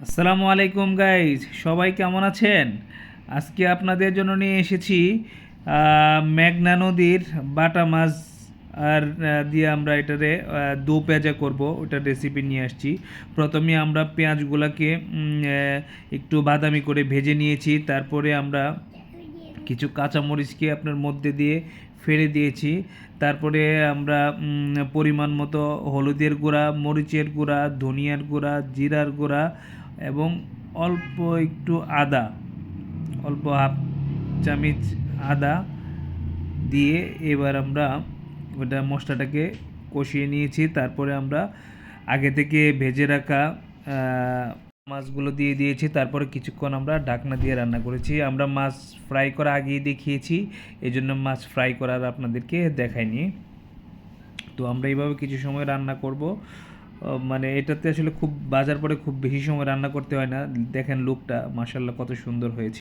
আসসালামু আলাইকুম গাইজ, সবাই কেমন আছেন? আজকে আপনাদের জন্য নিয়ে এসেছি মেঘনা নদীর বাটা মাছ আর দিয়ে আমরা এটারে দো পেঁয়াজা করব, ওটার রেসিপি নিয়ে আসছি। প্রথমে আমরা পেঁয়াজগুলোকে একটু বাদামি করে ভেজে নিয়েছি। তারপরে আমরা কিছু কাঁচামরিচকে আপনার মধ্যে দিয়ে ফেলে দিয়েছি। তারপরে আমরা পরিমাণ মতো হলুদের গুঁড়া, মরিচের গুঁড়া, ধনিয়ার গুঁড়া, জিরার গুঁড়া এবং অল্প একটু আদা, অল্প হাফ চামচ আদা দিয়ে এবার আমরা ওটা মশলাটাকে কষিয়ে নিয়েছি। তারপরে আমরা আগে থেকে ভেজে রাখা মাছগুলো দিয়ে দিয়েছি। তারপরে কিছুক্ষণ আমরা ঢাকনা দিয়ে রান্না করেছি। আমরা মাছ ফ্রাই করা আগেই দেখিয়েছি, এই জন্য মাছ ফ্রাই করার আপনাদেরকে দেখাইনি। তো আমরা এইভাবে কিছু সময় রান্না করব। মানে এটাতে আসলে খুব বাজার পরে খুব বেশি সময় রান্না করতে হয় না। দেখেন লুকটা মাশাআল্লাহ কত সুন্দর হয়েছে।